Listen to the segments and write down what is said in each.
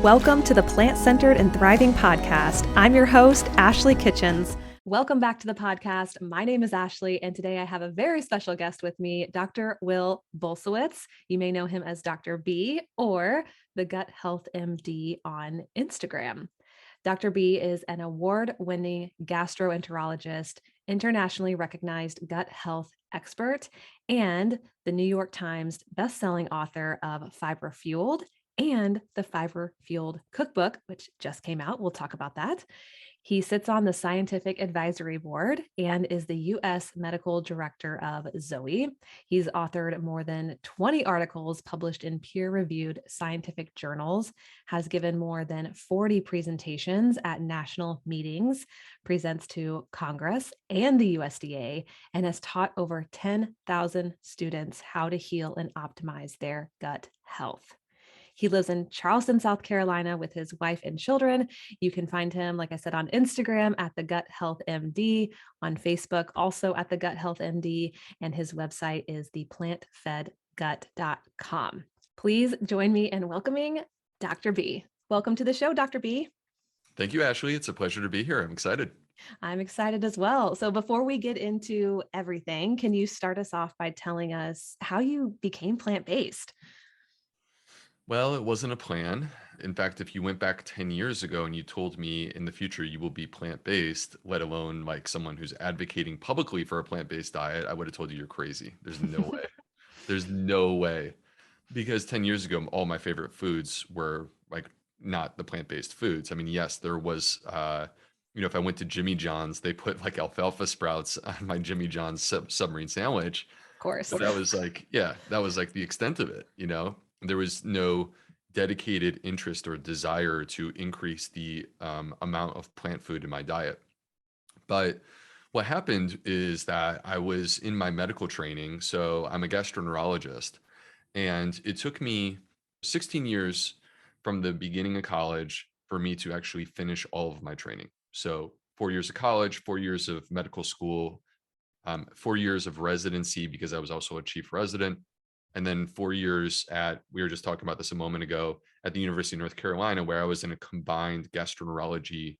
Welcome to the Plant-Centered and Thriving Podcast. I'm your host, Ashley Kitchens. Welcome back to the podcast. My name is Ashley, and today I have a very special guest with me, Dr. Will Bulsiewicz. You may know him as Dr. B or the Gut Health MD on Instagram. Dr. B is an award-winning gastroenterologist, internationally recognized gut health expert, and the New York Times-bestselling author of Fiber Fueled and the Fiber Fueled Cookbook, which just came out. We'll talk about that. He sits on the Scientific Advisory Board and is the U.S. Medical Director of ZOE. He's authored more than 20 articles published in peer-reviewed scientific journals, has given more than 40 presentations at national meetings, presents to Congress and the USDA, and has taught over 10,000 students how to heal and optimize their gut health. He lives in Charleston, South Carolina with his wife and children. You can find him, like I said, on Instagram at the Gut Health MD, on Facebook also at the Gut Health MD, and his website is theplantfedgut.com. Please join me in welcoming Dr. B. Welcome to the show, Dr. B. Thank you, Ashley. It's a pleasure to be here. I'm excited. I'm excited as well. So before we get into everything, can you start us off by telling us how you became plant-based? Well, it wasn't a plan. In fact, if you went back 10 years ago and you told me in the future you will be plant-based, let alone like someone who's advocating publicly for a plant-based diet, I would have told you you're crazy. There's no way. There's no way. Because 10 years ago, all my favorite foods were like not the plant-based foods. I mean, yes, there was, if I went to Jimmy John's, they put like alfalfa sprouts on my Jimmy John's submarine sandwich. Of course. But that was like, that was like the extent of it, There was no dedicated interest or desire to increase the amount of plant food in my diet. But what happened is that I was in my medical training. So I'm a gastroenterologist, and it took me 16 years from the beginning of college for me to actually finish all of my training. So 4 years of college, 4 years of medical school, 4 years of residency because I was also a chief resident. And then 4 years we were just talking about this a moment ago, at the University of North Carolina, where I was in a combined gastroenterology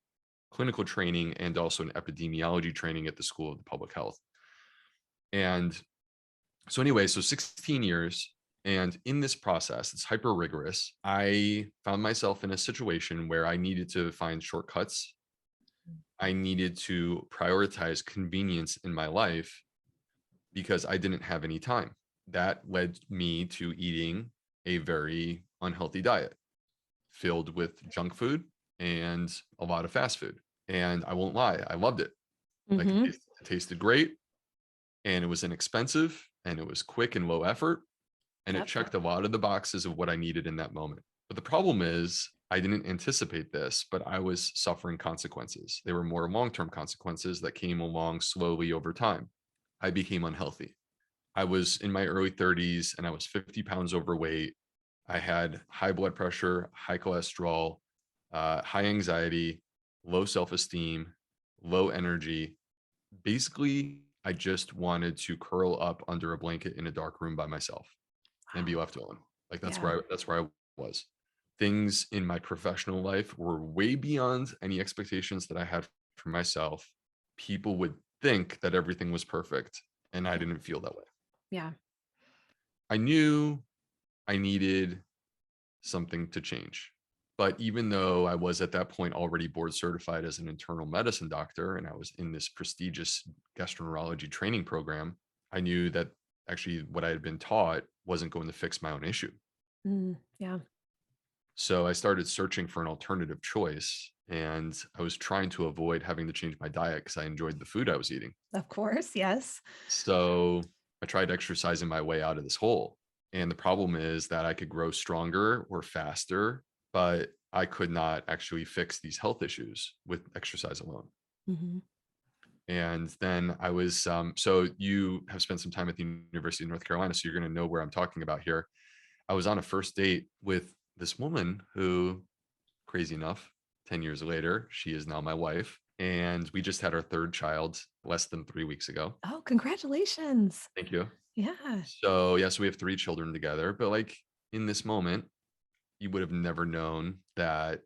clinical training and also an epidemiology training at the School of Public Health. And so anyway, so 16 years. And in this process, it's hyper rigorous. I found myself in a situation where I needed to find shortcuts. I needed to prioritize convenience in my life because I didn't have any time. That led me to eating a very unhealthy diet filled with junk food and a lot of fast food. And I won't lie, I loved it. Like it tasted great, and it was inexpensive, and it was quick and low effort, and it checked a lot of the boxes of what I needed in that moment. But the problem is I didn't anticipate this, but I was suffering consequences. They were more long-term consequences that came along slowly over time. I became unhealthy. I was in my early 30s and I was 50 pounds overweight. I had high blood pressure, high cholesterol, high anxiety, low self-esteem, low energy. Basically, I just wanted to curl up under a blanket in a dark room by myself and be left alone. Like that's where I was. Things in my professional life were way beyond any expectations that I had for myself. People would think that everything was perfect, and I didn't feel that way. Yeah. I knew I needed something to change. But even though I was at that point already board certified as an internal medicine doctor, and I was in this prestigious gastroenterology training program, I knew that actually what I had been taught wasn't going to fix my own issue. Yeah. So I started searching for an alternative choice, and I was trying to avoid having to change my diet because I enjoyed the food I was eating. Of course. Yes. So I tried exercising my way out of this hole. And the problem is that I could grow stronger or faster, but I could not actually fix these health issues with exercise alone. And then I was, so you have spent some time at the University of North Carolina, so you're going to know where I'm talking about here. I was on a first date with this woman who, crazy enough, 10 years later, she is now my wife. And we just had our third child less than 3 weeks ago. Oh, congratulations. Thank you. Yeah. So, yeah, so we have 3 children together. But like in this moment, you would have never known that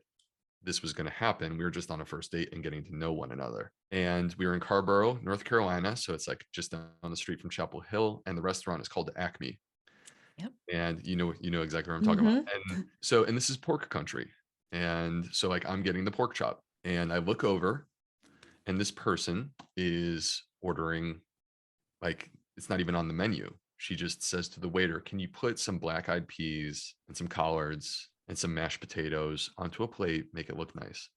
this was going to happen. We were just on a first date and getting to know one another. And we were in Carborough, North Carolina. So it's like just down the street from Chapel Hill. And the restaurant is called Acme. Yep. And you know exactly what I'm talking about. Mm-hmm. And this is pork country. And so like I'm getting the pork chop and I look over and this person is ordering, like, it's not even on the menu. She just says to the waiter, "Can you put some black-eyed peas and some collards and some mashed potatoes onto a plate, make it look nice?"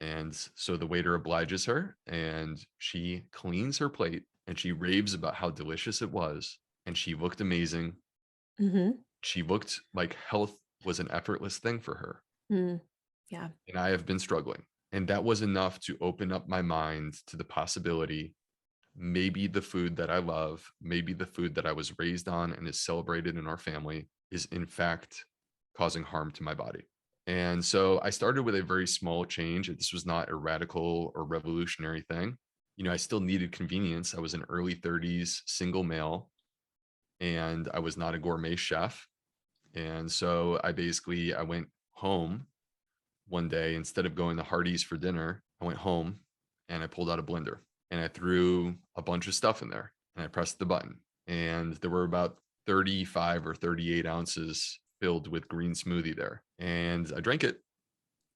And so the waiter obliges her and she cleans her plate and she raves about how delicious it was. And she looked amazing. Mm-hmm. She looked like health was an effortless thing for her. Mm. Yeah. And I have been struggling. And that was enough to open up my mind to the possibility maybe the food that I love, maybe the food that I was raised on and is celebrated in our family is in fact causing harm to my body. And so I started with a very small change. This was not a radical or revolutionary thing. You know, I still needed convenience. I was an early 30s single male and I was not a gourmet chef. And so I went home one day. Instead of going to Hardee's for dinner, I went home and I pulled out a blender and I threw a bunch of stuff in there and I pressed the button. And there were about 35 or 38 ounces filled with green smoothie there. And I drank it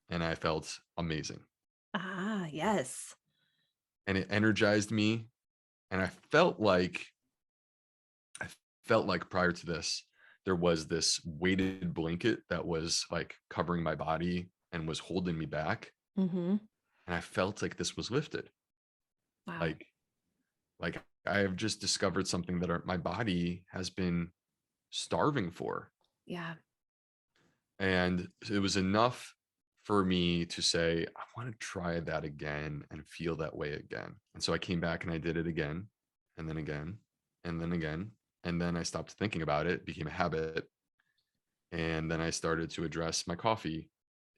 and I felt amazing. Ah, yes. And it energized me. And I felt like prior to this, there was this weighted blanket that was like covering my body and was holding me back. Mm-hmm. And I felt like this was lifted. Wow. Like, like I have just discovered something that my body has been starving for. Yeah. And it was enough for me to say, I want to try that again and feel that way again. And so I came back and I did it again and then again and then again. And then I stopped thinking about it, it became a habit. And then I started to address my coffee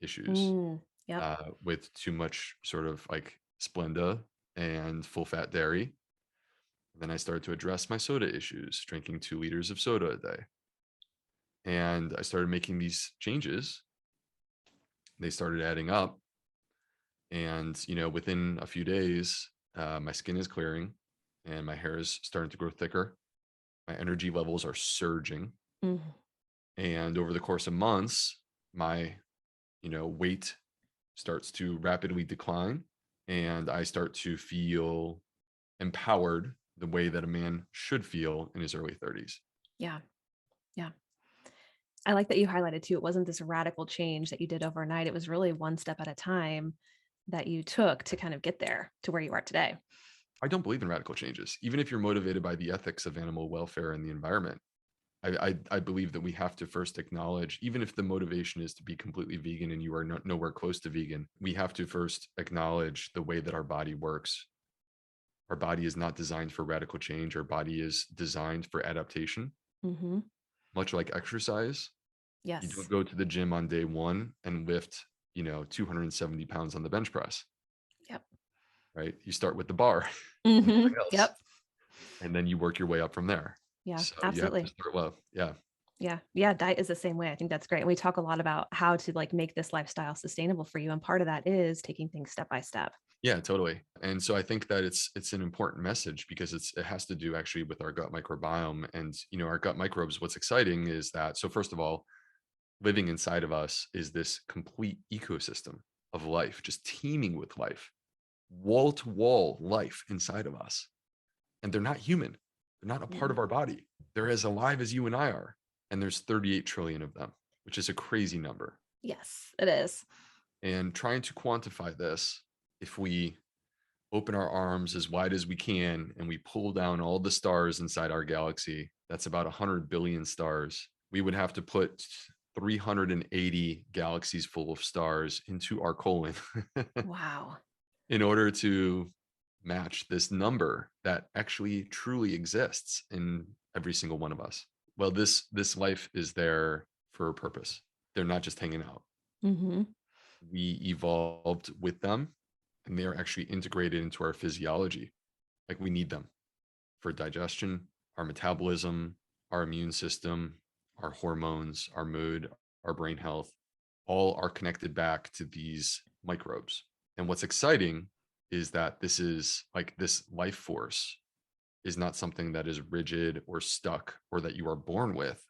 issues Mm. Yep. with too much sort of like Splenda and full fat dairy. Then I started to address my soda issues, drinking 2 liters of soda a day. And I started making these changes. They started adding up. And, you know, within a few days, my skin is clearing and my hair is starting to grow thicker. My energy levels are surging. Mm. And over the course of months, my, weight starts to rapidly decline. And I start to feel empowered the way that a man should feel in his early 30s. Yeah. Yeah. I like that you highlighted too. It wasn't this radical change that you did overnight. It was really one step at a time that you took to kind of get there to where you are today. I don't believe in radical changes, even if you're motivated by the ethics of animal welfare and the environment. I believe that we have to first acknowledge, even if the motivation is to be completely vegan and you are nowhere close to vegan, we have to first acknowledge the way that our body works. Our body is not designed for radical change. Our body is designed for adaptation, Mm-hmm. much like exercise. You Yes. don't go to the gym on day one and lift, 270 pounds on the bench press, Yep. right? You start with the bar and Mm-hmm. nothing else, Yep. and then you work your way up from there. Yeah, So you have to absolutely. start low. Yeah. Yeah. Yeah. Diet is the same way. I think that's great. And we talk a lot about how to like make this lifestyle sustainable for you. And part of that is taking things step by step. Yeah, totally. And so I think that it's an important message because it has to do actually with our gut microbiome. And our gut microbes, what's exciting is that, so first of all, living inside of us is this complete ecosystem of life, just teeming with life, wall to wall life inside of us. And they're not human. They're not a part Mm. of our body. They're as alive as you and I are. And there's 38 trillion of them, which is a crazy number. Yes, it is. And trying to quantify this, if we open our arms as wide as we can and we pull down all the stars inside our galaxy, that's about 100 billion stars. We would have to put 380 galaxies full of stars into our colon Wow. in order to match this number that actually truly exists in every single one of us. Well, this life is there for a purpose. They're not just hanging out. Mm-hmm. We evolved with them and they are actually integrated into our physiology. Like we need them for digestion, our metabolism, our immune system, our hormones, our mood, our brain health, all are connected back to these microbes. And what's exciting is that this life force is not something that is rigid or stuck or that you are born with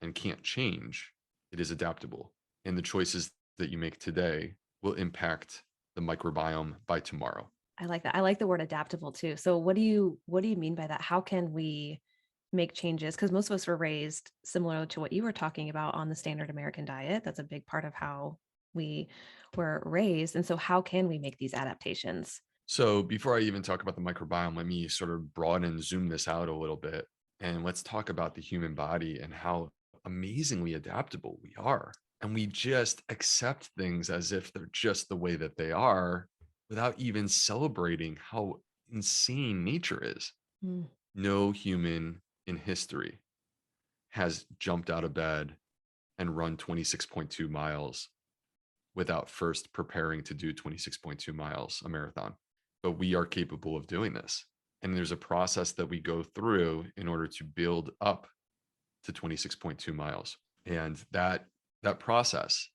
and can't change. It is adaptable. And the choices that you make today will impact the microbiome by tomorrow. I like that. I like the word adaptable too. So what do you mean by that? How can we make changes? Because most of us were raised similar to what you were talking about on the standard American diet. That's a big part of how we were raised. And so how can we make these adaptations? So before I even talk about the microbiome, let me sort of broaden and zoom this out a little bit. And let's talk about the human body and how amazingly adaptable we are. And we just accept things as if they're just the way that they are without even celebrating how insane nature is. Mm. No human in history has jumped out of bed and run 26.2 miles without first preparing to do 26.2 miles, a marathon. But we are capable of doing this. And there's a process that we go through in order to build up to 26.2 miles. And that process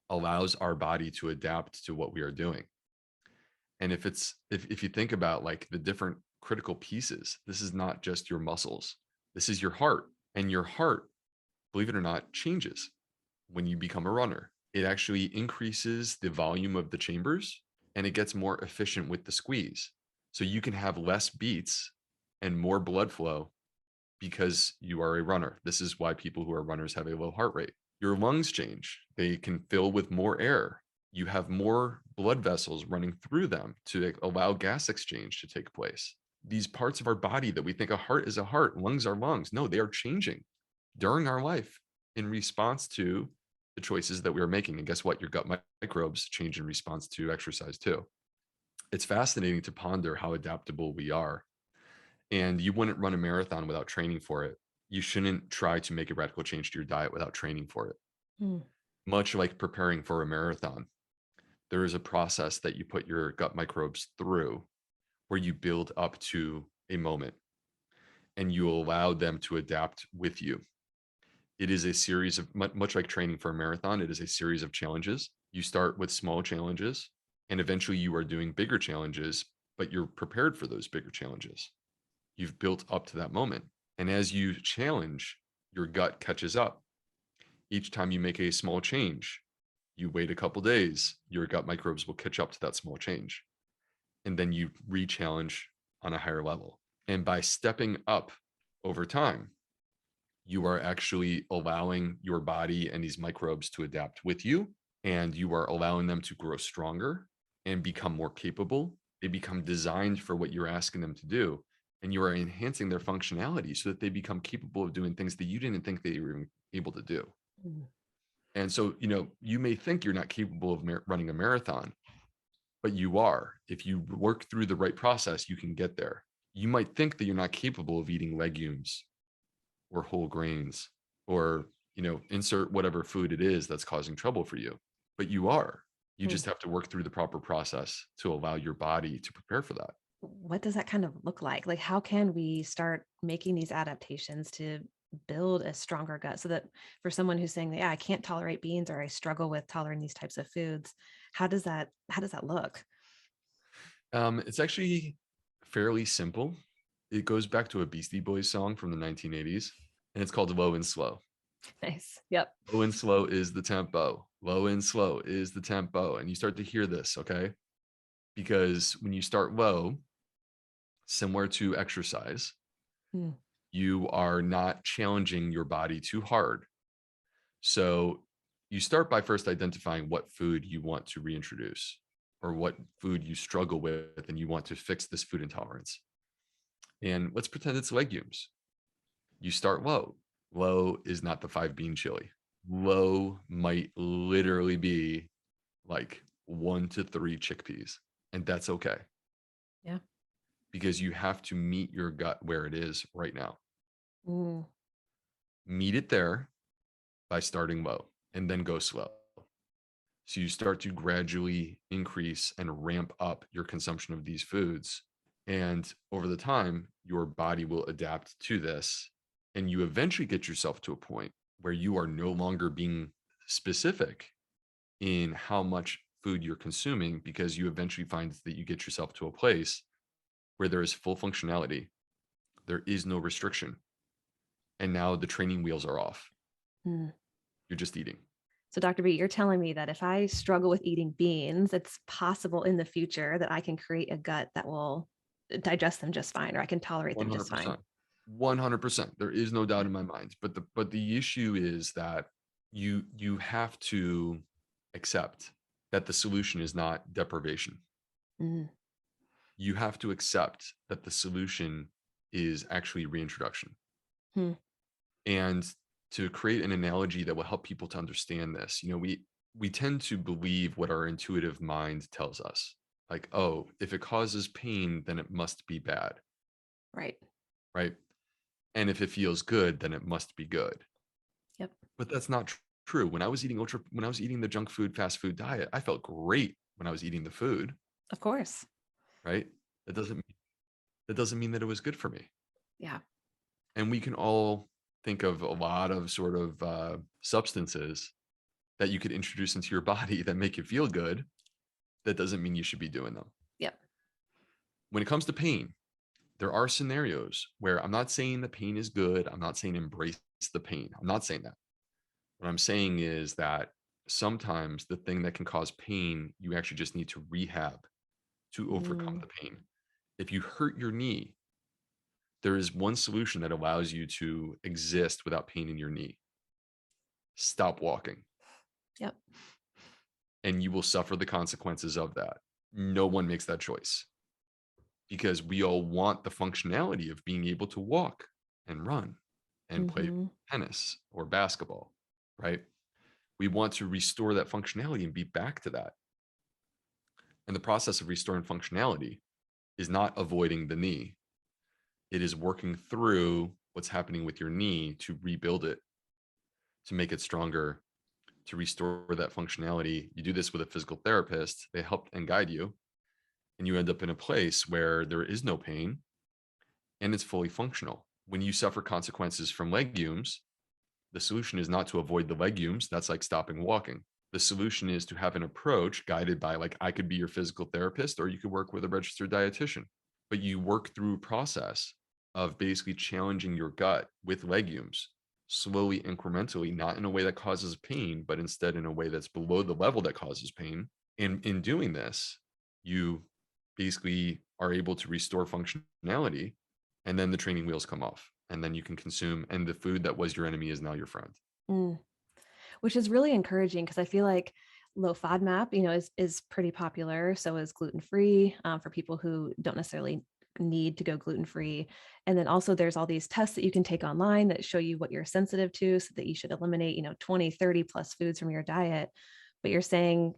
allows our body to adapt to what we are doing. And if you think about like the different critical pieces, this is not just your muscles. This is your heart. And your heart, believe it or not, changes when you become a runner. It actually increases the volume of the chambers and it gets more efficient with the squeeze. So you can have less beats and more blood flow because you are a runner. This is why people who are runners have a low heart rate. Your lungs change. They can fill with more air. You have more blood vessels running through them to allow gas exchange to take place. These parts of our body that we think a heart is a heart, lungs are lungs. No, they are changing during our life in response to the choices that we are making. And guess what? Your gut microbes change in response to exercise too. It's fascinating to ponder how adaptable we are. And you wouldn't run a marathon without training for it. You shouldn't try to make a radical change to your diet without training for it. Mm. Much like preparing for a marathon, there is a process that you put your gut microbes through where you build up to a moment and you allow them to adapt with you. It is a series of, much like training for a marathon, it is a series of challenges. You start with small challenges and eventually you are doing bigger challenges, but you're prepared for those bigger challenges. You've built up to that moment. And as you challenge, your gut catches up. Each time you make a small change, you wait a couple days, your gut microbes will catch up to that small change. And then you re-challenge on a higher level. And by stepping up over time, you are actually allowing your body and these microbes to adapt with you, and you are allowing them to grow stronger and become more capable. They become designed for what you're asking them to do, and you are enhancing their functionality so that they become capable of doing things that you didn't think they were able to do. Mm. And so, you may think you're not capable of running a marathon, but you are. If you work through the right process, you can get there. You might think that you're not capable of eating legumes or whole grains or, insert whatever food it is that's causing trouble for you, but you are. You Mm. just have to work through the proper process to allow your body to prepare for that. What does that kind of look like? Like, how can we start making these adaptations to build a stronger gut so that for someone who's saying, yeah, I can't tolerate beans or I struggle with tolerating these types of foods, how does that look? It's actually fairly simple. It goes back to a Beastie Boys song from the 1980s, and it's called Low and Slow. Nice. Yep. Low and slow is the tempo. Low and slow is the tempo. And you start to hear this, okay? Because when you start low, similar to exercise, Mm. you are not challenging your body too hard. So you start by first identifying what food you want to reintroduce or what food you struggle with and you want to fix this food intolerance. And let's pretend it's legumes. You start low. Low is not the 5-bean chili. Low might literally be like 1 to 3 chickpeas, and that's okay Yeah. because you have to meet your gut where it is right now. Mm. Meet it there by starting low and then go slow. So you start to gradually increase and ramp up your consumption of these foods. And over the time, your body will adapt to this. And you eventually get yourself to a point where you are no longer being specific in how much food you're consuming, because you eventually find that you get yourself to a place where there is full functionality, there is no restriction, and now the training wheels are off. Mm. You're just eating. So, Dr. B, you're telling me that if I struggle with eating beans, it's possible in the future that I can create a gut that will digest them just fine, or I can tolerate them just fine. 100%. 100%. There is no doubt in my mind. But the issue is that you have to accept that the solution is not deprivation. Mm. You have to accept that the solution is actually reintroduction. Hmm. And to create an analogy that will help people to understand this, we tend to believe what our intuitive mind tells us. Like, oh, if it causes pain, then it must be bad, Right. right? And if it feels good, then it must be good. Yep. But that's not true. When I was eating the junk food, fast food diet, I felt great when I was eating the food, Of course. right? That doesn't mean that it was good for me. Yeah. And we can all think of a lot of sort of substances that you could introduce into your body that make you feel good. That doesn't mean you should be doing them. Yep. When it comes to pain, there are scenarios where I'm not saying the pain is good. I'm not saying embrace the pain. I'm not saying that. What I'm saying is that sometimes the thing that can cause pain, you actually just need to rehab to overcome Mm. the pain. If you hurt your knee, there is one solution that allows you to exist without pain in your knee. Stop walking, Yep. and you will suffer the consequences of that. No one makes that choice, because we all want the functionality of being able to walk and run and play Mm-hmm. tennis or basketball, right? We want to restore that functionality and be back to that. And the process of restoring functionality is not avoiding the knee. It is working through what's happening with your knee to rebuild it, to make it stronger, to restore that functionality. You do this with a physical therapist. They help and guide you, and you end up in a place where there is no pain and it's fully functional. When you suffer consequences from legumes, the solution is not to avoid the legumes. That's like stopping walking. The solution is to have an approach guided by, like, I could be your physical therapist, or you could work with a registered dietitian. But you work through a process of basically challenging your gut with legumes, slowly, incrementally, not in a way that causes pain, but instead in a way that's below the level that causes pain. And in doing this, you basically are able to restore functionality, and then the training wheels come off, and then you can consume, and the food that was your enemy is now your friend. Mm. Which is really encouraging, because I feel like low FODMAP, is pretty popular. So is gluten-free for people who don't necessarily need to go gluten-free. And then also there's all these tests that you can take online that show you what you're sensitive to, so that you should eliminate, 20, 30 plus foods from your diet. But you're saying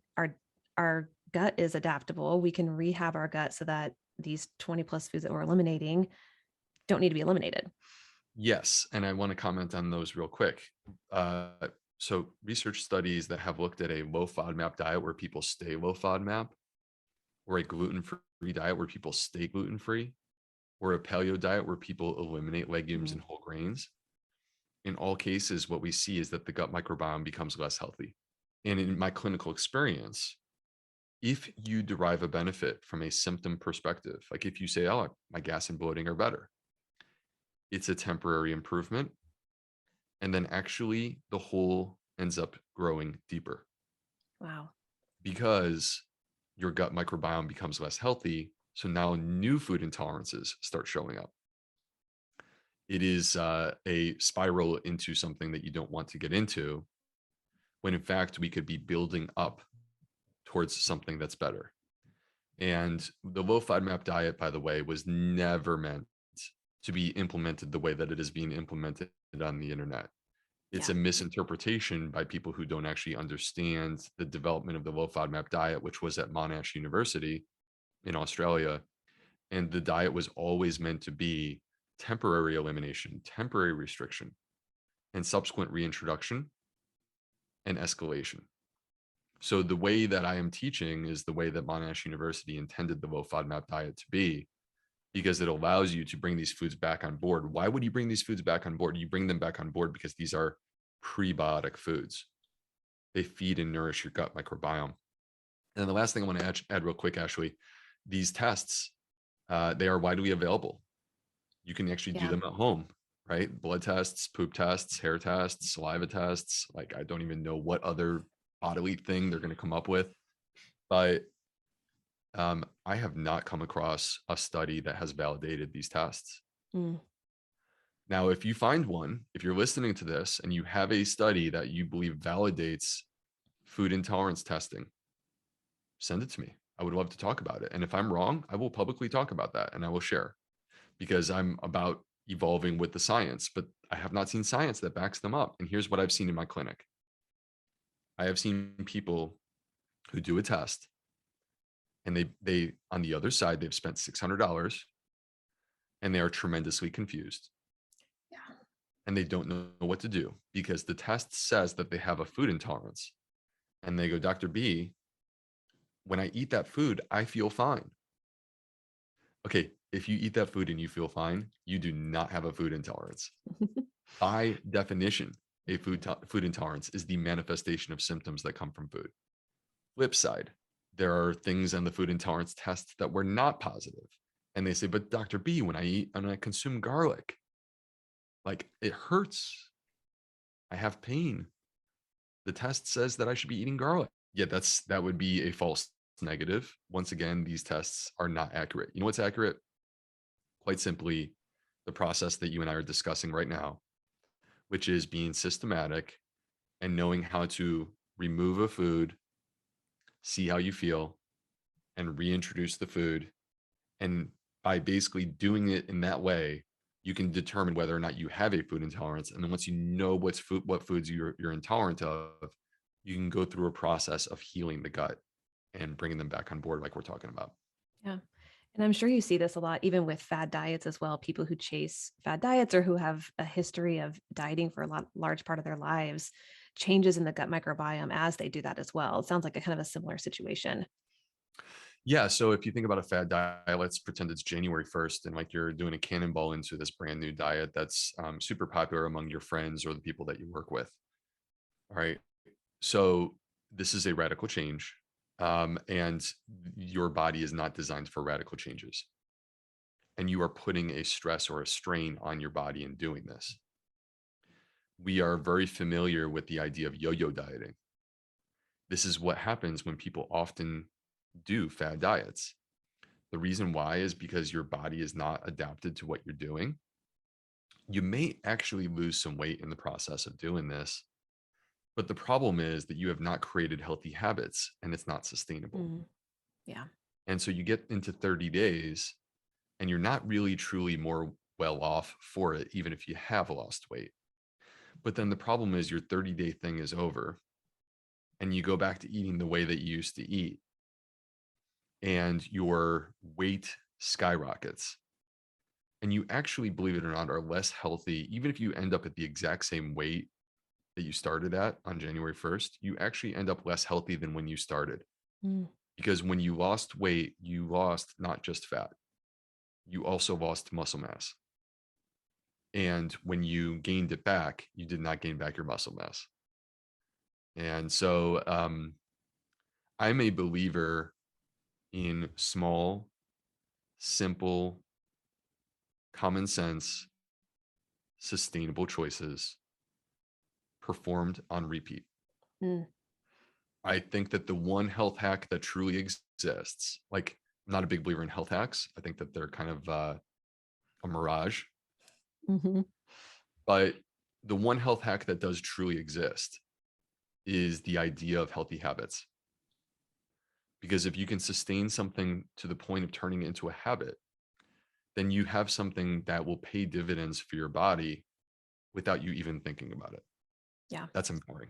our gut is adaptable. We can rehab our gut so that these 20 plus foods that we're eliminating don't need to be eliminated. Yes, and I want to comment on those real quick. Uh, so research studies that have looked at a low FODMAP diet where people stay low FODMAP, or a gluten-free diet where people stay gluten-free, or a paleo diet where people eliminate legumes Mm. and whole grains. In all cases, what we see is that the gut microbiome becomes less healthy. And in my clinical experience, if you derive a benefit from a symptom perspective, like if you say, oh, my gas and bloating are better, it's a temporary improvement. And then actually the hole ends up growing deeper, Wow. because your gut microbiome becomes less healthy. So now new food intolerances start showing up. It is a spiral into something that you don't want to get into, when in fact we could be building up towards something that's better. And the low FODMAP diet, by the way, was never meant to be implemented the way that it is being implemented on the internet. It's Yeah. a misinterpretation by people who don't actually understand the development of the low FODMAP diet, which was at Monash University in Australia. And the diet was always meant to be temporary elimination, temporary restriction, and subsequent reintroduction and escalation. So the way that I am teaching is the way that Monash University intended the low FODMAP diet to be, because it allows you to bring these foods back on board. Why would you bring these foods back on board? You bring them back on board because these are prebiotic foods. They feed and nourish your gut microbiome. And the last thing I want to add real quick, Ashley, these tests, they are widely available. You can actually do Yeah. them at home, right? Blood tests, poop tests, hair tests, saliva tests. Like, I don't even know what other bodily thing they're going to come up with. But I have not come across a study that has validated these tests. Mm. Now, if you find one, if you're listening to this and you have a study that you believe validates food intolerance testing, send it to me. I would love to talk about it. And if I'm wrong, I will publicly talk about that and I will share, because I'm about evolving with the science, but I have not seen science that backs them up. And here's what I've seen in my clinic. I have seen people who do a test and they on the other side, they've spent $600 and they are tremendously confused. Yeah. And they don't know what to do because the test says that they have a food intolerance. And they go, Dr. B, when I eat that food, I feel fine. Okay, if you eat that food and you feel fine, you do not have a food intolerance. By definition, a food intolerance is the manifestation of symptoms that come from food. Flip side, there are things on the food intolerance test that were not positive. And they say, but Dr. B, when I eat and I consume garlic, like it hurts. I have pain. The test says that I should be eating garlic. Yeah, that would be a false negative. Once again, these tests are not accurate. You know what's accurate? Quite simply, the process that you and I are discussing right now, which is being systematic and knowing how to remove a food, see how you feel, and reintroduce the food. And by basically doing it in that way, you can determine whether or not you have a food intolerance. And then once you know what foods you're intolerant of, you can go through a process of healing the gut and bringing them back on board like we're talking about. Yeah. And I'm sure you see this a lot, even with fad diets as well. People who chase fad diets or who have a history of dieting for large part of their lives, changes in the gut microbiome as they do that as well. It sounds like a kind of a similar situation. Yeah. So if you think about a fad diet, let's pretend it's January 1st and like you're doing a cannonball into this brand new diet that's super popular among your friends or the people that you work with. All right. So this is a radical change. And your body is not designed for radical changes. And you are putting a stress or a strain on your body in doing this. We are very familiar with the idea of yo-yo dieting. This is what happens when people often do fad diets. The reason why is because your body is not adapted to what you're doing. You may actually lose some weight in the process of doing this, but the problem is that you have not created healthy habits and it's not sustainable. Mm. Yeah. And so you get into 30 days and you're not really truly more well off for it, even if you have lost weight. But then the problem is your 30-day thing is over and you go back to eating the way that you used to eat and your weight skyrockets. And you actually, believe it or not, are less healthy. Even if you end up at the exact same weight that you started at on January 1st, you actually end up less healthy than when you started. Mm. Because when you lost weight, you lost not just fat, you also lost muscle mass. And when you gained it back, you did not gain back your muscle mass. And so I'm a believer in small, simple, common sense, sustainable choices performed on repeat. Mm. I think that the one health hack that truly exists, like I'm not a big believer in health hacks. I think that they're kind of a mirage, Mm-hmm. but the one health hack that does truly exist is the idea of healthy habits. Because if you can sustain something to the point of turning it into a habit, then you have something that will pay dividends for your body without you even thinking about it. Yeah. That's empowering.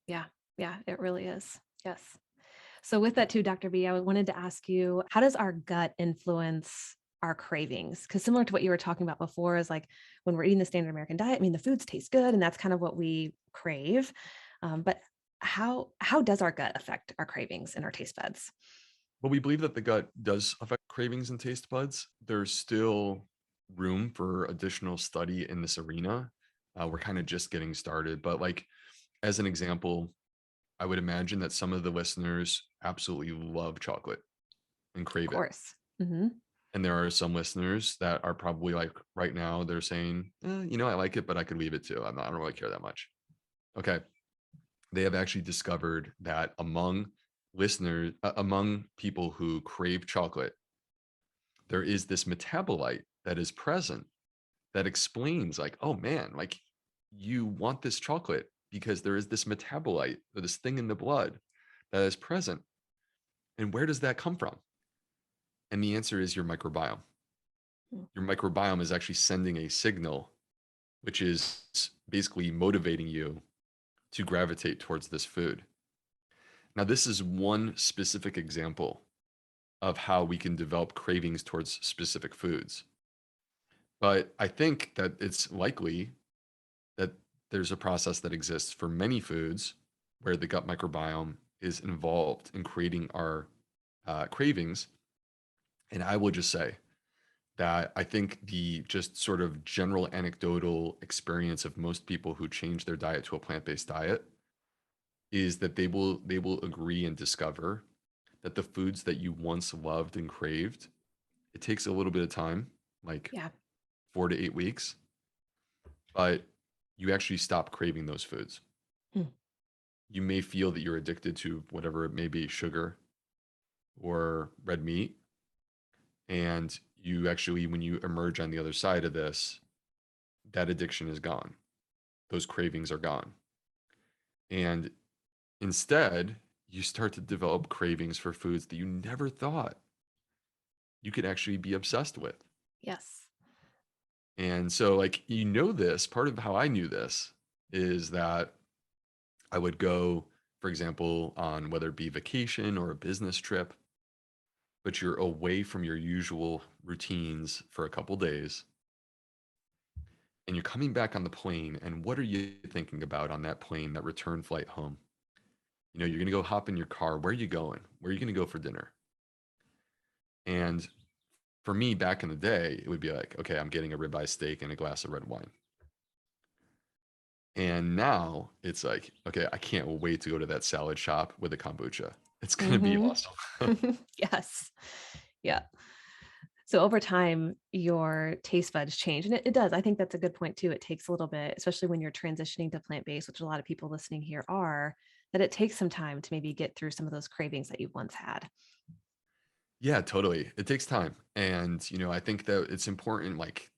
Yeah. Yeah. It really is. Yes. So with that too, Dr. B, I wanted to ask you, how does our gut influence our cravings? Because similar to what you were talking about before, is like when we're eating the standard American diet, I mean, the foods taste good and that's kind of what we crave. But how does our gut affect our cravings and our taste buds? Well, we believe that the gut does affect cravings and taste buds. There's still room for additional study in this arena. We're kind of just getting started. But like, as an example, I would imagine that some of the listeners absolutely love chocolate and Of crave it. course. Hmm. And there are some listeners that are probably like right now, they're saying, I like it, but I could leave it too. I don't really care that much. Okay. They have actually discovered that among people who crave chocolate, there is this metabolite that is present that explains, like, oh man, like you want this chocolate because there is this metabolite or this thing in the blood that is present. And where does that come from? And the answer is your microbiome. Mm. Your microbiome is actually sending a signal, which is basically motivating you to gravitate towards this food. Now, this is one specific example of how we can develop cravings towards specific foods. But I think that it's likely that there's a process that exists for many foods where the gut microbiome is involved in creating our cravings. And I will just say that I think the just sort of general anecdotal experience of most people who change their diet to a plant-based diet is that they will agree and discover that the foods that you once loved and craved, it takes a little bit of time, like Yeah. 4 to 8 weeks, but you actually stop craving those foods. Mm. You may feel that you're addicted to whatever it may be, sugar or red meat. And you actually, when you emerge on the other side of this, that addiction is gone. Those cravings are gone. And instead, you start to develop cravings for foods that you never thought you could actually be obsessed with. Yes. And so, like, this, part of how I knew this is that I would go, for example, on whether it be vacation or a business trip, but you're away from your usual routines for a couple days and you're coming back on the plane. And what are you thinking about on that plane, that return flight home? You're going to go hop in your car. Where are you going? Where are you going to go for dinner? And for me, back in the day, it would be like, okay, I'm getting a ribeye steak and a glass of red wine. And now it's like, okay, I can't wait to go to that salad shop with a kombucha. It's going to be Hmm. awesome. Yes. Yeah. So over time, your taste buds change. And it does. I think that's a good point too. It takes a little bit, especially when you're transitioning to plant-based, which a lot of people listening here are, that it takes some time to maybe get through some of those cravings that you once had. Yeah, totally. It takes time. And, I think that it's important, like,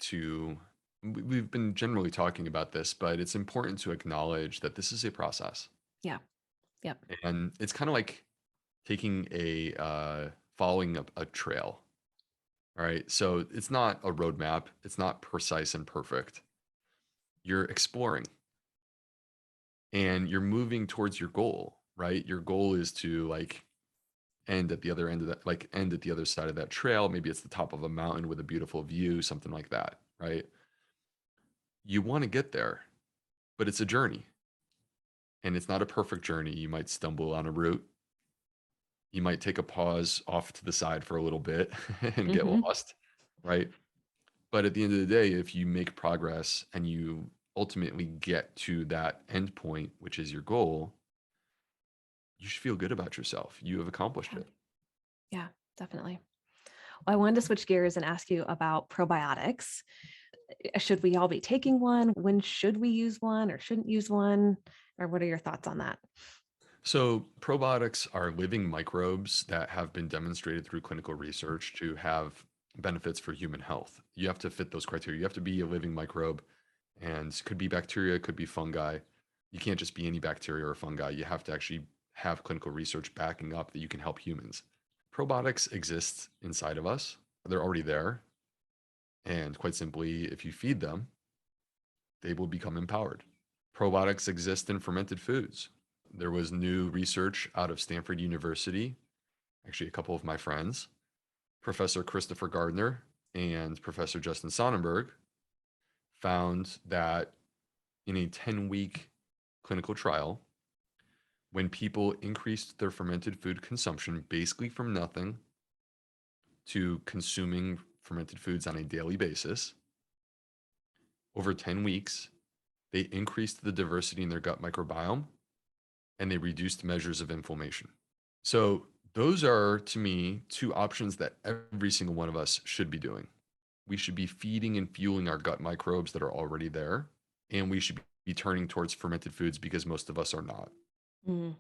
we've been generally talking about this, but it's important to acknowledge that this is a process. Yeah. Yep. And it's kind of like taking following a trail. All right. So it's not a roadmap, it's not precise and perfect. You're exploring and you're moving towards your goal, right? Your goal is to, like, end at the other end of that, like end at the other side of that trail. Maybe it's the top of a mountain with a beautiful view, something like that, right? You want to get there, but it's a journey and it's not a perfect journey. You might stumble on a route. You might take a pause off to the side for a little bit and get Hmm. lost, right? But at the end of the day, if you make progress and you ultimately get to that end point, which is your goal, you should feel good about yourself. You have accomplished Yeah. it. Yeah, definitely. Well, I wanted to switch gears and ask you about probiotics. Should we all be taking one? When should we use one or shouldn't use one? Or what are your thoughts on that? So, probiotics are living microbes that have been demonstrated through clinical research to have benefits for human health. You have to fit those criteria. You have to be a living microbe, and could be bacteria, could be fungi. You can't just be any bacteria or fungi. You have to actually have clinical research backing up that you can help humans. Probiotics exist inside of us, they're already there. And quite simply, if you feed them, they will become empowered. Probiotics exist in fermented foods. There was new research out of Stanford University, actually, a couple of my friends, Professor Christopher Gardner and Professor Justin Sonnenberg, found that in a 10-week clinical trial, when people increased their fermented food consumption basically from nothing to consuming fermented foods on a daily basis, over 10 weeks, they increased the diversity in their gut microbiome, and they reduced measures of inflammation. So those are, to me, two options that every single one of us should be doing. We should be feeding and fueling our gut microbes that are already there, and we should be turning towards fermented foods because most of us are not. Mm.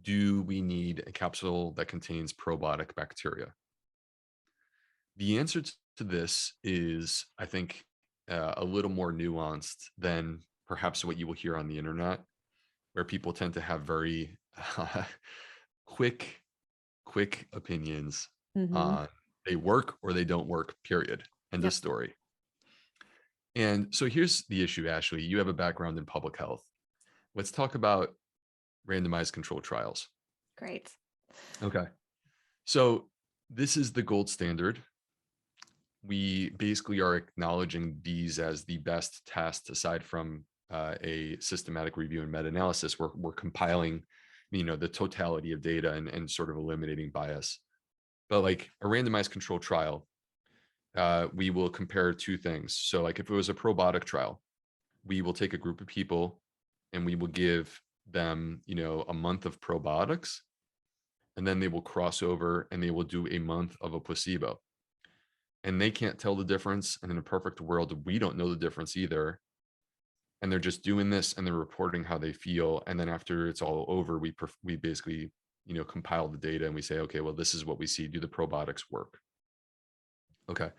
Do we need a capsule that contains probiotic bacteria? The answer to this is, I think, a little more nuanced than perhaps what you will hear on the internet, where people tend to have very quick, quick opinions Hmm. on they work or they don't work, period. End of Yep. story. And so here's the issue, Ashley. You have a background in public health. Let's talk about randomized controlled trials. Great. Okay. So this is the gold standard. We basically are acknowledging these as the best test aside from a systematic review and meta-analysis. We're compiling, the totality of data and sort of eliminating bias. But like a randomized controlled trial, we will compare two things. So like if it was a probiotic trial, we will take a group of people and we will give them, a month of probiotics, and then they will cross over and they will do a month of a placebo. And they can't tell the difference. And in a perfect world, we don't know the difference either. And they're just doing this and they're reporting how they feel. And then after it's all over, we basically, compile the data and we say, okay, well, this is what we see. Do the probiotics work? Okay.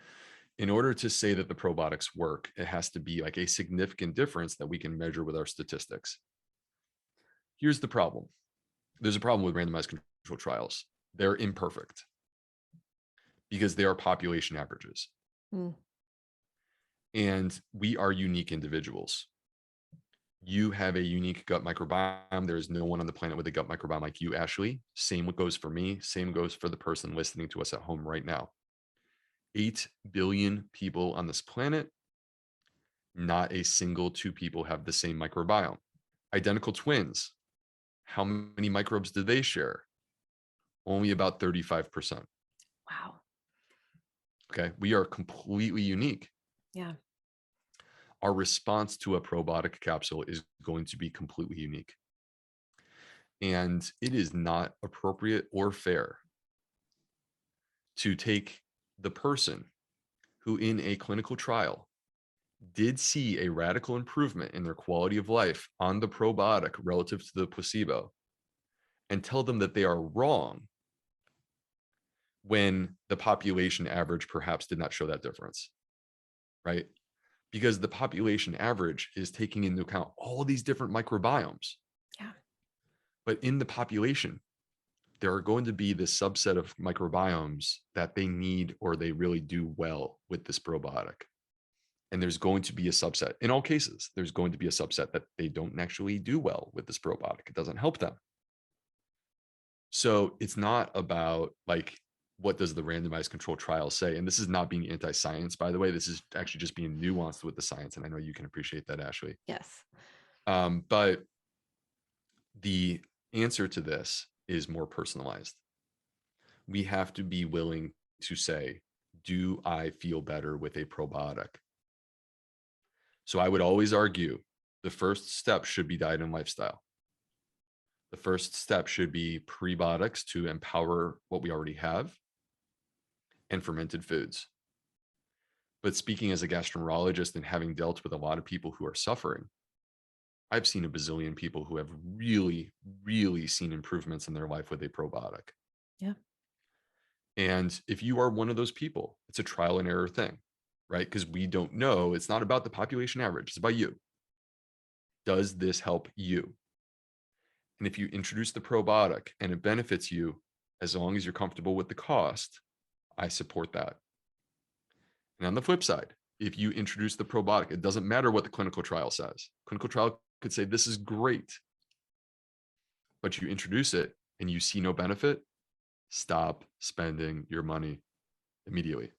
In order to say that the probiotics work, it has to be like a significant difference that we can measure with our statistics. Here's the problem. There's a problem with randomized controlled trials. They're imperfect because they are population averages. Mm. And we are unique individuals. You have a unique gut microbiome. There is no one on the planet with a gut microbiome like you, Ashley. Same goes for me. Same goes for the person listening to us at home right now. 8 billion people on this planet. Not a single two people have the same microbiome. Identical twins. How many microbes do they share? Only about 35%. Wow. Okay. We are completely unique. Yeah. Our response to a probiotic capsule is going to be completely unique. And it is not appropriate or fair to take the person who in a clinical trial did see a radical improvement in their quality of life on the probiotic relative to the placebo and tell them that they are wrong when the population average perhaps did not show that difference, right? Because the population average is taking into account all these different microbiomes. Yeah. But in the population, there are going to be this subset of microbiomes that they need or they really do well with this probiotic. And there's going to be a subset. In all cases, there's going to be a subset that they don't actually do well with this probiotic. It doesn't help them. So it's not about like, what does the randomized control trial say? And this is not being anti-science, by the way. This is actually just being nuanced with the science. And I know you can appreciate that, Ashley. Yes. But the answer to this is more personalized. We have to be willing to say, do I feel better with a probiotic? So I would always argue the first step should be diet and lifestyle. The first step should be prebiotics to empower what we already have and fermented foods. But speaking as a gastroenterologist and having dealt with a lot of people who are suffering, I've seen a bazillion people who have really, really seen improvements in their life with a probiotic. Yeah. And if you are one of those people, it's a trial and error thing, right? Because we don't know. It's not about the population average. It's about you. Does this help you? And if you introduce the probiotic and it benefits you, as long as you're comfortable with the cost, I support that. And on the flip side, if you introduce the probiotic, it doesn't matter what the clinical trial says. Clinical trial could say, this is great, but you introduce it and you see no benefit, stop spending your money immediately.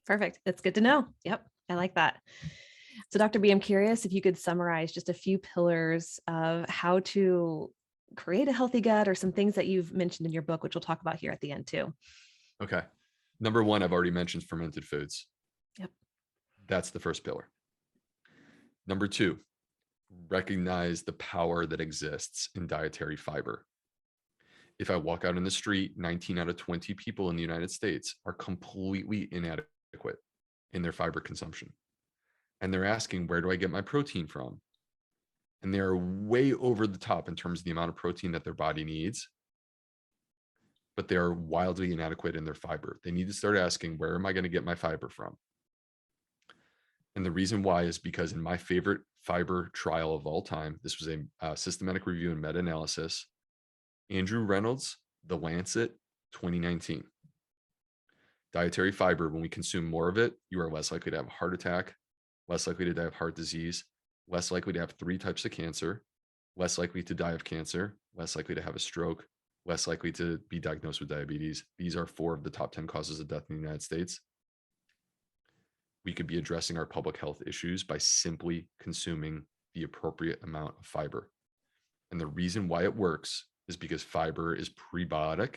Perfect. That's good to know. Yep. I like that. So Dr. B, I'm curious if you could summarize just a few pillars of how to create a healthy gut or some things that you've mentioned in your book, which we'll talk about here at the end too. Okay. Number one, I've already mentioned fermented foods. Yep. That's the first pillar. Number two, recognize the power that exists in dietary fiber. If I walk out in the street, 19 out of 20 people in the United States are completely inadequate in their fiber consumption. And they're asking, where do I get my protein from? And they're way over the top in terms of the amount of protein that their body needs, but they are wildly inadequate in their fiber. They need to start asking, where am I going to get my fiber from? And the reason why is because in my favorite fiber trial of all time, this was a systematic review and meta-analysis, Andrew Reynolds, The Lancet, 2019. Dietary fiber, when we consume more of it, you are less likely to have a heart attack, less likely to die of heart disease, less likely to have 3 types of cancer, less likely to die of cancer, less likely to have a stroke, less likely to be diagnosed with diabetes. These are 4 of the top 10 causes of death in the United States. We could be addressing our public health issues by simply consuming the appropriate amount of fiber. And the reason why it works is because fiber is prebiotic.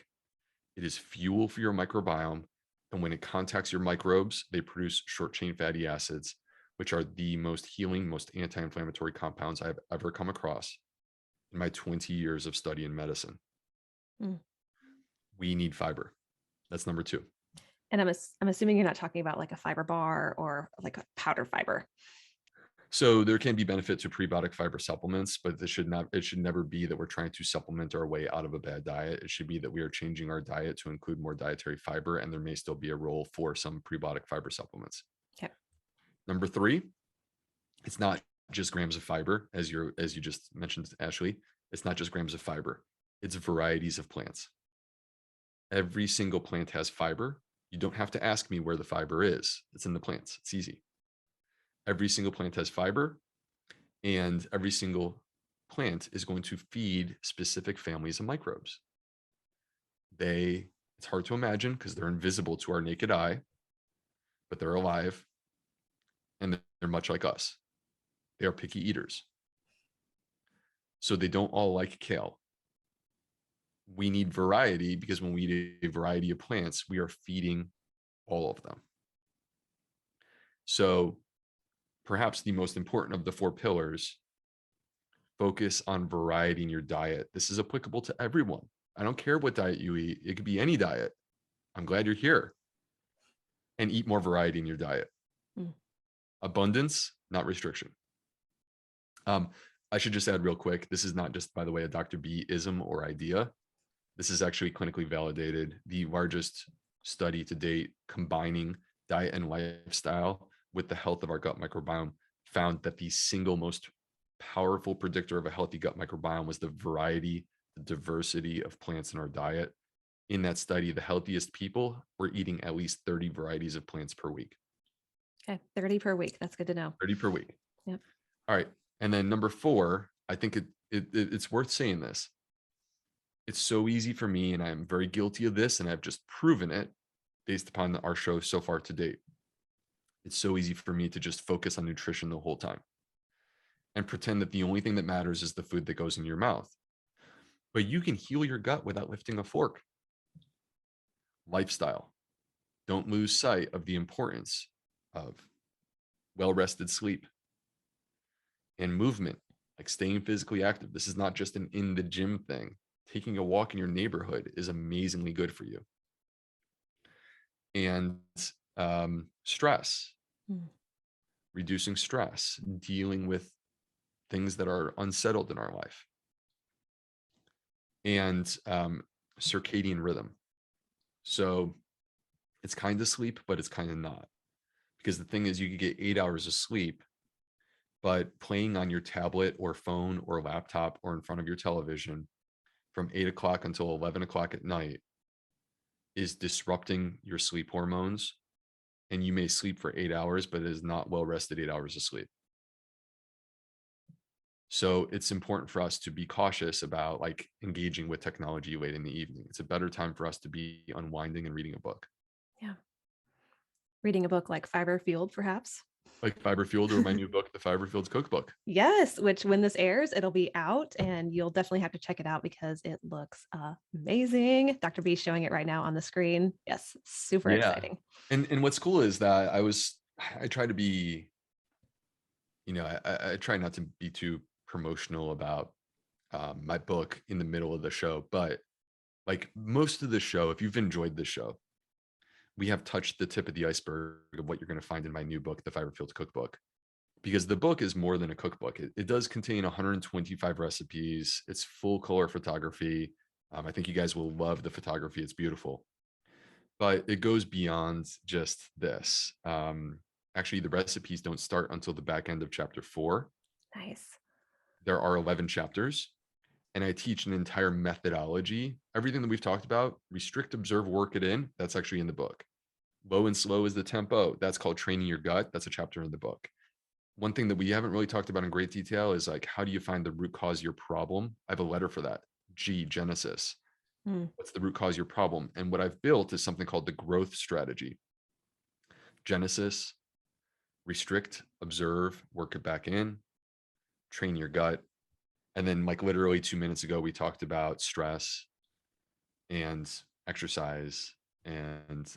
It is fuel for your microbiome. And when it contacts your microbes, they produce short chain fatty acids, which are the most healing, most anti-inflammatory compounds I've ever come across in my 20 years of study in medicine. We need fiber. That's number 2. And I'm assuming you're not talking about like a fiber bar or like a powder fiber. So there can be benefit to prebiotic fiber supplements, but it should never be that we're trying to supplement our way out of a bad diet. It should be that we are changing our diet to include more dietary fiber, and there may still be a role for some prebiotic fiber supplements. Okay. Number 3, it's not just grams of fiber, as you just mentioned, Ashley. It's not just grams of fiber. It's varieties of plants. Every single plant has fiber. You don't have to ask me where the fiber is. It's in the plants. It's easy. Every single plant has fiber, and every single plant is going to feed specific families of microbes. It's hard to imagine because they're invisible to our naked eye, but they're alive, and they're much like us. They are picky eaters. So they don't all like kale. We need variety because when we eat a variety of plants, we are feeding all of them. So perhaps the most important of the 4 pillars, focus on variety in your diet. This is applicable to everyone. I don't care what diet you eat. It could be any diet. I'm glad you're here. And eat more variety in your diet. Abundance, not restriction. I should just add real quick, this is not just, by the way, a Dr. B-ism or idea. This is actually clinically validated. The largest study to date combining diet and lifestyle with the health of our gut microbiome found that the single most powerful predictor of a healthy gut microbiome was the variety, the diversity of plants in our diet. In that study, the healthiest people were eating at least 30 varieties of plants per week. Okay, 30 per week. That's good to know. 30 per week. Yep. All right. And then number 4, I think it's worth saying this. It's so easy for me, and I'm very guilty of this, and I've just proven it based upon our show so far to date. It's so easy for me to just focus on nutrition the whole time and pretend that the only thing that matters is the food that goes in your mouth. But you can heal your gut without lifting a fork. Lifestyle. Don't lose sight of the importance of well-rested sleep and movement, like staying physically active. This is not just an in the gym thing. Taking a walk in your neighborhood is amazingly good for you. And stress, reducing stress, dealing with things that are unsettled in our life, and circadian rhythm. So it's kind of sleep, but it's kind of not. Because the thing is, you could get 8 hours of sleep, but playing on your tablet or phone or laptop or in front of your television from 8 o'clock until 11 o'clock at night is disrupting your sleep hormones. And you may sleep for 8 hours, but it is not well rested 8 hours of sleep. So it's important for us to be cautious about like engaging with technology late in the evening. It's a better time for us to be unwinding and reading a book. Yeah. Reading a book like Fiber Fueled, perhaps. Like Fiber Fueled or my new book, the Fiberfields Cookbook. Yes, which when this airs, it'll be out and you'll definitely have to check it out because it looks amazing. Dr. B showing it right now on the screen. Yes, super exciting. And what's cool is that I try to be, I try not to be too promotional about my book in the middle of the show, but like most of the show, if you've enjoyed the show, we have touched the tip of the iceberg of what you're going to find in my new book, the Fiberfields Cookbook, because the book is more than a cookbook. It does contain 125 recipes. It's full color photography. I think you guys will love the photography. It's beautiful, but it goes beyond just this. Actually, the recipes don't start until the back end of chapter 4. Nice. There are 11 chapters, and I teach an entire methodology. Everything that we've talked about, restrict, observe, work it in, that's actually in the book. Low and slow is the tempo. That's called training your gut. That's a chapter in the book. One thing that we haven't really talked about in great detail is like, how do you find the root cause of your problem? I have a letter for that. Genesis. What's the root cause of your problem? And what I've built is something called the growth strategy. Genesis, restrict, observe, work it back in, train your gut. And then like literally 2 minutes ago, we talked about stress and exercise and,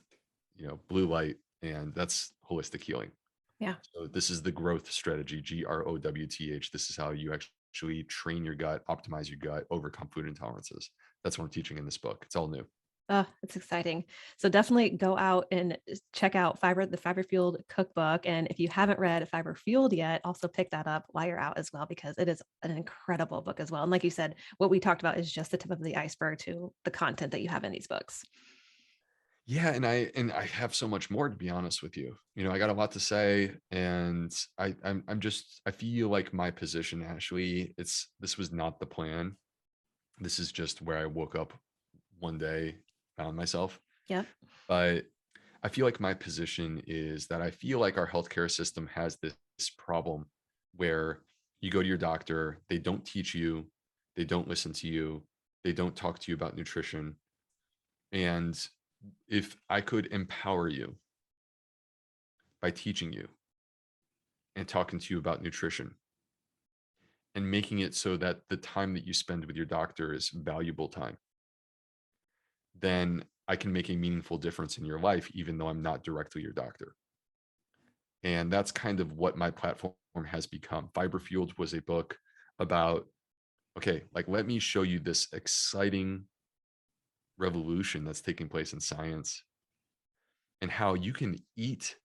blue light, and that's holistic healing. Yeah. So this is the growth strategy, GROWTH. This is how you actually train your gut, optimize your gut, overcome food intolerances. That's what I'm teaching in this book. It's all new. Oh, it's exciting. So definitely go out and check out the Fiber Fueled Cookbook. And if you haven't read Fiber Fueled yet, also pick that up while you're out as well, because it is an incredible book as well. And like you said, what we talked about is just the tip of the iceberg to the content that you have in these books. Yeah, and I have so much more, to be honest with you. I got a lot to say, and I feel like my position, Ashley, this was not the plan. This is just where I woke up one day, found myself. Yep. But I feel like my position is that I feel like our healthcare system has this problem where you go to your doctor, they don't teach you, they don't listen to you, they don't talk to you about nutrition. And if I could empower you by teaching you and talking to you about nutrition and making it so that the time that you spend with your doctor is valuable time, then I can make a meaningful difference in your life, even though I'm not directly your doctor. And that's kind of what my platform has become. Fiber Fueled was a book about, okay, like, let me show you this exciting revolution that's taking place in science and how you can eat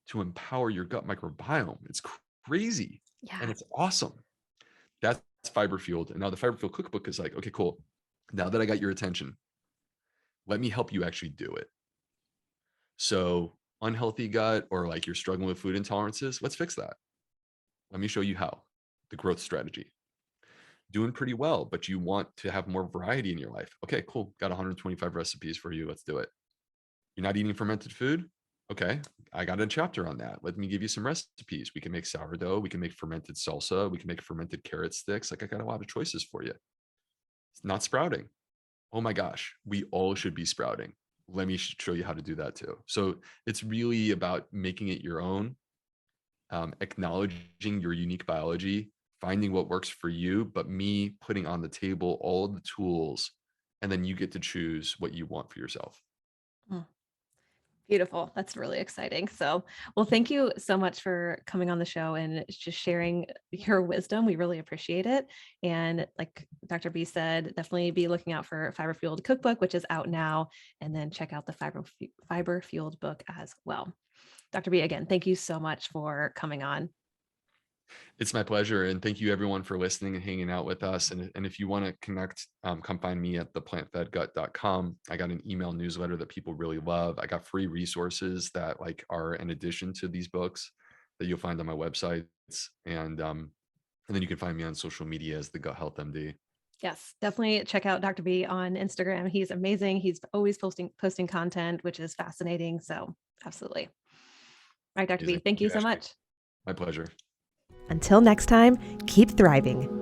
to empower your gut microbiome. It's crazy. Yeah. And it's awesome. That's Fiber Fueled. And now the Fiber Fueled Cookbook is like, okay, cool. Now that I got your attention, let me help you actually do it. So unhealthy gut, or like you're struggling with food intolerances, let's fix that. Let me show you how. The growth strategy. Doing pretty well, but you want to have more variety in your life. Okay, cool. Got 125 recipes for you. Let's do it. You're not eating fermented food? Okay, I got a chapter on that. Let me give you some recipes. We can make sourdough. We can make fermented salsa. We can make fermented carrot sticks. Like, I got a lot of choices for you. It's not sprouting. Oh my gosh, we all should be sprouting. Let me show you how to do that too. So it's really about making it your own, acknowledging your unique biology, finding what works for you, but me putting on the table all of the tools, and then you get to choose what you want for yourself. Beautiful. That's really exciting. So, well, thank you so much for coming on the show and just sharing your wisdom. We really appreciate it. And like Dr. B said, definitely be looking out for Fiber Fueled Cookbook, which is out now, and then check out the Fiber Fueled book as well. Dr. B, again, thank you so much for coming on. It's my pleasure. And thank you everyone for listening and hanging out with us. And if you want to connect, come find me at theplantfedgut.com. I got an email newsletter that people really love. I got free resources that like are in addition to these books that you'll find on my websites. And then you can find me on social media as the Gut Health MD. Yes, definitely check out Dr. B on Instagram. He's amazing. He's always posting content, which is fascinating. So absolutely. All right, Dr. B, thank you so much. My pleasure. Until next time, keep thriving.